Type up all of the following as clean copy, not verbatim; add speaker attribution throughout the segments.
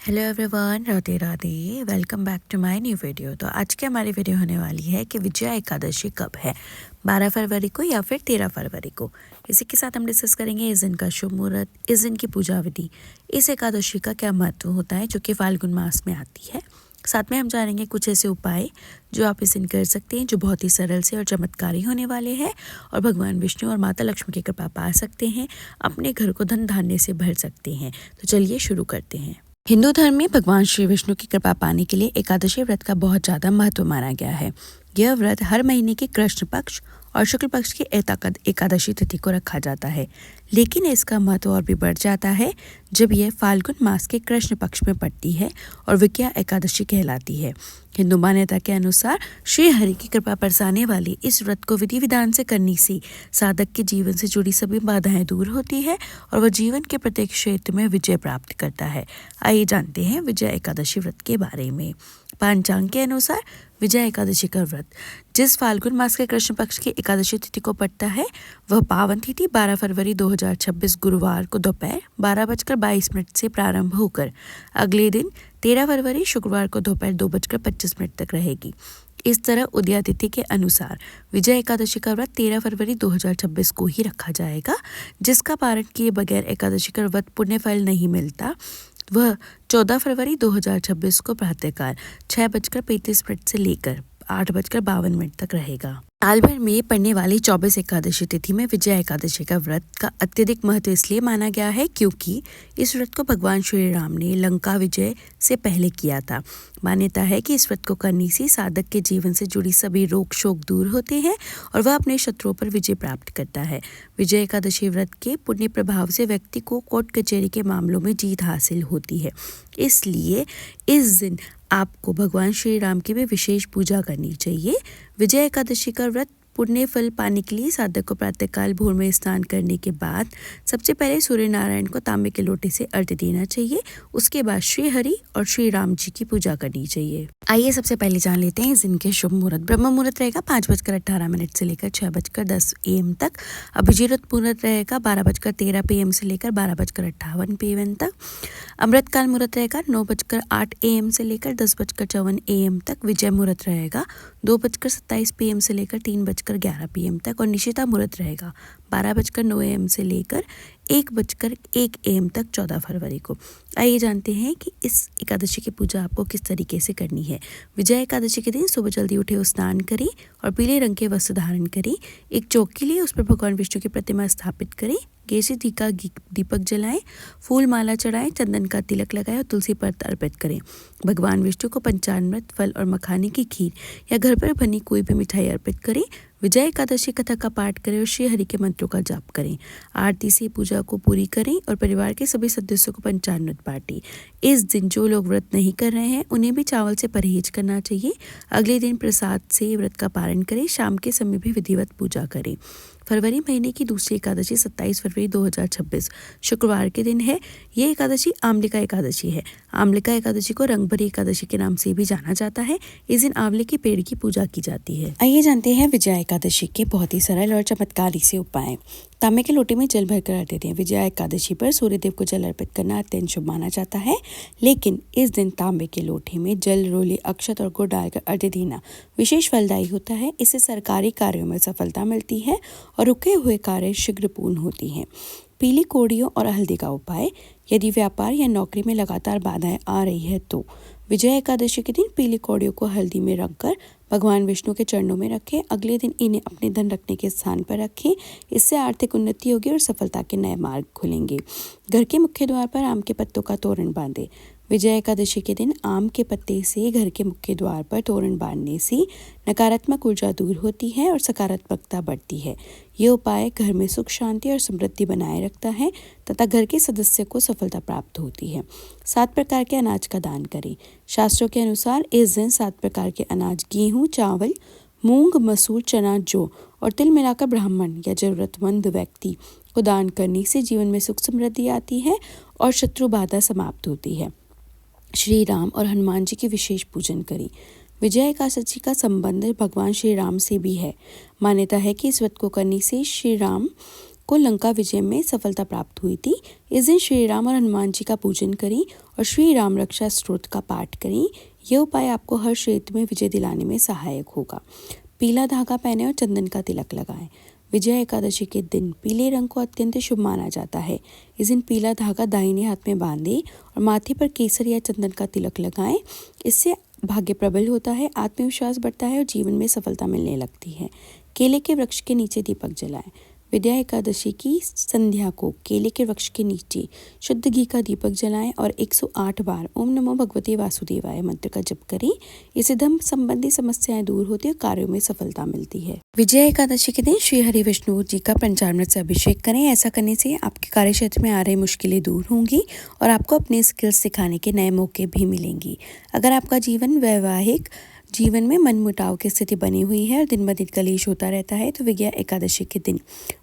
Speaker 1: Hello everyone, Radhe Radhe. Welcome back to my new video. तो आज की हमारी वीडियो होने वाली है कि विजया एकादशी कब है, 12 फरवरी को या फिर 13 फरवरी को। इसी के साथ हम डिस्कस करेंगे इस दिन का शुभ मुहूर्त, इस दिन की पूजा विधि, इस एकादशी का क्या महत्व होता है जो कि फाल्गुन मास में आती है। साथ में हम जानेंगे कुछ ऐसे उपाय जो आप इस दिन कर सकते हैं जो बहुत ही सरल से और चमत्कारी होने वाले हैं और भगवान विष्णु और माता लक्ष्मी की कृपा पा सकते हैं, अपने घर को धन धान्य से भर सकते हैं। तो चलिए शुरू करते हैं। हिंदू धर्म में भगवान श्री विष्णु की कृपा पाने के लिए एकादशी व्रत का बहुत ज़्यादा महत्व माना गया है। यह व्रत हर महीने के कृष्ण पक्ष और शुक्ल पक्ष की एकादशी तिथि को रखा जाता है, लेकिन इसका महत्व और भी बढ़ जाता है जब यह फाल्गुन मास के कृष्ण पक्ष में पड़ती है और विजया एकादशी कहलाती है। हिंदू मान्यता के अनुसार श्री हरि की कृपा बरसाने वाली इस व्रत को विधि विधान से करने से साधक के जीवन से जुड़ी सभी बाधाएं दूर होती है और वह जीवन के प्रत्येक क्षेत्र में विजय प्राप्त करता है। आइए जानते हैं विजया एकादशी व्रत के बारे में। पंचांग के अनुसार विजया एकादशी का व्रत जिस फाल्गुन मास के कृष्ण पक्ष की एकादशी तिथि को पड़ता है वह पावन तिथि 12 फरवरी 2026 गुरुवार को दोपहर 12:22 से प्रारंभ होकर अगले दिन 13 फरवरी शुक्रवार को दोपहर 2:25 तक रहेगी। इस तरह उदया तिथि के अनुसार विजय एकादशी का व्रत 13 फरवरी 2026 को ही रखा जाएगा। जिसका पारण किए बगैर एकादशी का व्रत पुण्य फल नहीं मिलता वह 14 फरवरी 2026 को प्रातःकाल 6:35 से लेकर 8:52 तक रहेगा। साल भर में पड़ने वाली 24 एकादशी तिथि में विजया एकादशी का व्रत का अत्यधिक महत्व इसलिए माना गया है क्योंकि इस व्रत को भगवान श्री राम ने लंका विजय से पहले किया था। मान्यता है कि इस व्रत को करने से साधक के जीवन से जुड़ी सभी रोग शोक दूर होते हैं और वह अपने शत्रुओं पर विजय प्राप्त करता है। विजय एकादशी व्रत के पुण्य प्रभाव से व्यक्ति को कोर्ट कचहरी के मामलों में जीत हासिल होती है, इसलिए इस दिन आपको भगवान श्री राम की भी विशेष पूजा करनी चाहिए। विजय एकादशी का व्रत पुण्य फल पाने के लिए साधक को प्रातःकाल भोर में स्नान करने के बाद सबसे पहले सूर्य नारायण को तांबे के लोटे से अर्घ्य देना चाहिए। उसके बाद श्री हरि और श्री राम जी की पूजा करनी चाहिए। आइए सबसे पहले जान लेते हैं इस दिन के शुभ मुहूर्त। ब्रह्म मुहूर्त रहेगा 5:18 से लेकर 6:10 AM तक। अभिजीत मुहूर्त रहेगा 12:13 PM से लेकर 12:58 PM तक। अमृतकाल मुहूर्त रहेगा 9:08 AM से लेकर 10:54 AM तक। विजय मुहूर्त रहेगा 2:27 PM से लेकर 3:11 PM तक और निशिता मुहूर्त रहेगा 12:09 AM से लेकर 1:01 AM तक 14 फरवरी को। आइए जानते हैं कि इस एकादशी की पूजा आपको किस तरीके से करनी है। विजय एकादशी के दिन सुबह जल्दी उठे, स्नान करें और पीले रंग के वस्त्र धारण करें। एक चौकी लिए उस पर भगवान विष्णु की प्रतिमा स्थापित करें। केसरी घी का दीपक जलाएं, फूल माला चढ़ाएं, चंदन का तिलक लगाएं और तुलसी पत्र अर्पित करें। भगवान विष्णु को पंचामृत, फल और मखाने की खीर या घर पर बनी कोई भी मिठाई अर्पित करें। विजय एकादशी कथा का पाठ करें और श्री हरि के मंत्रों का जाप करें। आरती से पूजा को पूरी करें और परिवार के सभी सदस्यों को पंचामृत बांटें। इस दिन जो लोग व्रत नहीं कर रहे हैं उन्हें भी चावल से परहेज करना चाहिए। अगले दिन प्रसाद से व्रत का पारण करें। शाम के समय भी विधिवत पूजा करें। फरवरी महीने की दूसरी एकादशी 27 फरवरी 2026 शुक्रवार के दिन है। ये एकादशी आमलिका एकादशी है। आमलिका एकादशी को रंगभरी एकादशी के नाम से भी जाना जाता है। इस दिन आंवले के पेड़ की पूजा की जाती है। आइए जानते हैं विजया एकादशी के बहुत ही सरल और चमत्कारी से उपाय। तांबे के लोटे में जल भरकर अर्घ्य दें। विजया एकादशी पर सूर्यदेव को जल अर्पित करना अत्यंत शुभ माना जाता है, लेकिन इस दिन तांबे के लोटे में जल, रोली, अक्षत और गुड़ डालकर अर्घ्य देना विशेष फलदायी होता है। इससे सरकारी कार्यों में सफलता मिलती है और रुके हुए कार्य शीघ्र पूर्ण होती हैं। पीली कोड़ियों और हल्दी का उपाय। यदि व्यापार या नौकरी में लगातार बाधाएं आ रही है तो विजय एकादशी के दिन पीली कौड़ियों को हल्दी में रखकर भगवान विष्णु के चरणों में रखें। अगले दिन इन्हें अपने धन रखने के स्थान पर रखें। इससे आर्थिक उन्नति होगी और सफलता के नए मार्ग खुलेंगे। घर के मुख्य द्वार पर आम के पत्तों का तोरण बांधें। विजय एकादशी के दिन आम के पत्ते से घर के मुख्य द्वार पर तोरण बांधने से नकारात्मक ऊर्जा दूर होती है और सकारात्मकता बढ़ती है। ये उपाय घर में सुख, शांति और समृद्धि बनाए रखता है तथा घर के सदस्य को सफलता प्राप्त होती है। 7 प्रकार के अनाज का दान करें। शास्त्रों के अनुसार इस दिन 7 प्रकार के अनाज गेहूँ, चावल, मूंग, मसूर, चना, जौ और तिल मिलाकर ब्राह्मण या जरूरतमंद व्यक्ति को दान करने से जीवन में सुख समृद्धि आती है और शत्रु बाधा समाप्त होती है। श्री राम और हनुमान जी की विशेष पूजन करें। विजय एकादशी का संबंध भगवान श्री राम से भी है। मान्यता है कि इस व्रत को करने से श्री राम को लंका विजय में सफलता प्राप्त हुई थी। इस दिन श्री राम और हनुमान जी का पूजन करें और श्री राम रक्षा स्तोत्र का पाठ करें। यह उपाय आपको हर क्षेत्र में विजय दिलाने में सहायक होगा। पीला धागा पहने और चंदन का तिलक लगाएं। विजय एकादशी के दिन पीले रंग को अत्यंत शुभ माना जाता है। इस दिन पीला धागा दाहिने हाथ में बांधें और माथे पर केसर या चंदन का तिलक लगाएं। इससे भाग्य प्रबल होता है, आत्मविश्वास बढ़ता है और जीवन में सफलता मिलने लगती है। केले के वृक्ष के नीचे दीपक जलाएं। विजया एकादशी की संध्या को केले के वृक्ष के नीचे शुद्ध घी का दीपक जलाएं और 108 बार ओम नमो भगवते वासुदेवाय मंत्र का जप करें। इससे धन संबंधी समस्याएं दूर होती है और कार्यों में सफलता मिलती है। विजया एकादशी के दिन श्री हरि विष्णु जी का पंचामृत से अभिषेक करें। ऐसा करने से आपके कार्य क्षेत्र में आ रही मुश्किलें दूर होंगी और आपको अपने स्किल्स सिखाने के नए मौके भी मिलेंगी। अगर आपका वैवाहिक जीवन में मनमुटाव की स्थिति बनी हुई है और दिन ब दिन कलेश होता रहता है, तो विजया एकादशी के दिन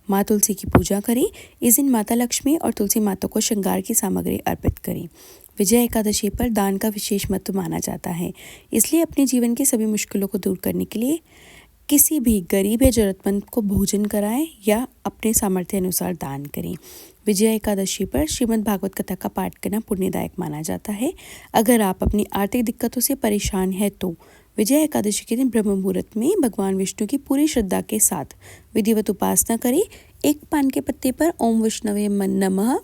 Speaker 1: माँ तुलसी की पूजा करें। इस दिन माता लक्ष्मी और तुलसी माता को श्रृंगार की सामग्री अर्पित करें। विजया एकादशी पर दान का विशेष महत्व माना जाता है, इसलिए अपने जीवन की सभी मुश्किलों को दूर करने के लिए किसी भी गरीब या जरूरतमंद को भोजन कराएं या अपने सामर्थ्य अनुसार दान करें। विजया एकादशी पर श्रीमद् भागवत कथा का पाठ करना पुण्यदायक माना जाता है। अगर आप अपनी आर्थिक दिक्कतों से परेशान हैं तो विजया एकादशी के दिन ब्रह्म मुहूर्त में भगवान विष्णु की पूरी श्रद्धा के साथ विधिवत उपासना करें। एक पान के पत्ते पर ओम विष्णवे नमः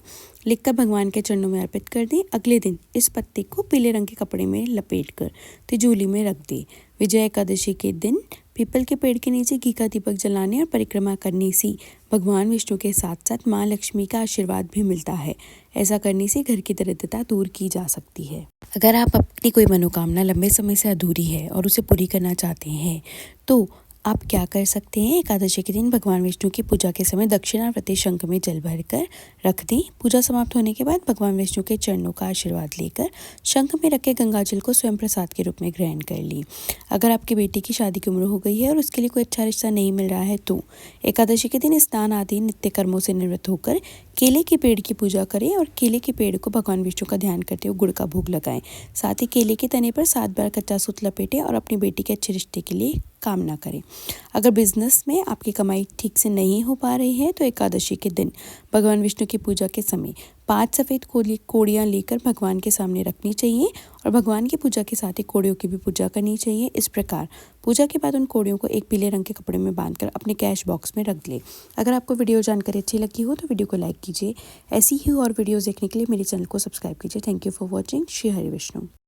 Speaker 1: लिखकर भगवान के चरणों में अर्पित कर दें। अगले दिन इस पत्ते को पीले रंग के कपड़े में लपेटकर तिजोरी में रख दें। विजया एकादशी के दिन पीपल के पेड़ के नीचे घी का दीपक जलाने और परिक्रमा करने से भगवान विष्णु के साथ साथ माँ लक्ष्मी का आशीर्वाद भी मिलता है। ऐसा करने से घर की दरिद्रता दूर की जा सकती है। अगर आप अपनी कोई मनोकामना लंबे समय से अधूरी है और उसे पूरी करना चाहते हैं तो आप क्या कर सकते हैं, एकादशी के दिन भगवान विष्णु की पूजा के समय दक्षिणावर्ती शंख में जल भरकर रख दें। पूजा समाप्त होने के बाद भगवान विष्णु के चरणों का आशीर्वाद लेकर शंख में रखे गंगाजल को स्वयं प्रसाद के रूप में ग्रहण कर ली। अगर आपकी बेटी की शादी की उम्र हो गई है और उसके लिए कोई अच्छा रिश्ता नहीं मिल रहा है तो एकादशी के दिन स्नान आदि नित्य कर्मों से निवृत्त होकर केले के पेड़ की पूजा करें और केले के पेड़ को भगवान विष्णु का ध्यान करते हुए गुड़ का भोग लगाएं। साथ ही केले के तने पर 7 बार कच्चा सूत लपेटें और अपनी बेटी के अच्छे रिश्ते के लिए कामना करें। अगर बिजनेस में आपकी कमाई ठीक से नहीं हो पा रही है तो एकादशी के दिन भगवान विष्णु की पूजा के समय 5 सफ़ेद कोड़ियाँ लेकर भगवान के सामने रखनी चाहिए और भगवान की पूजा के साथ ही कोड़ियों की भी पूजा करनी चाहिए। इस प्रकार पूजा के बाद उन कोड़ियों को एक पीले रंग के कपड़े में बांधकर अपने कैश बॉक्स में रख लें। अगर आपको वीडियो जानकारी अच्छी लगी हो तो वीडियो को लाइक कीजिए। ऐसी ही और वीडियोज़ देखने के लिए मेरे चैनल को सब्सक्राइब कीजिए। Thank you for watching. Shri Hari Vishnu.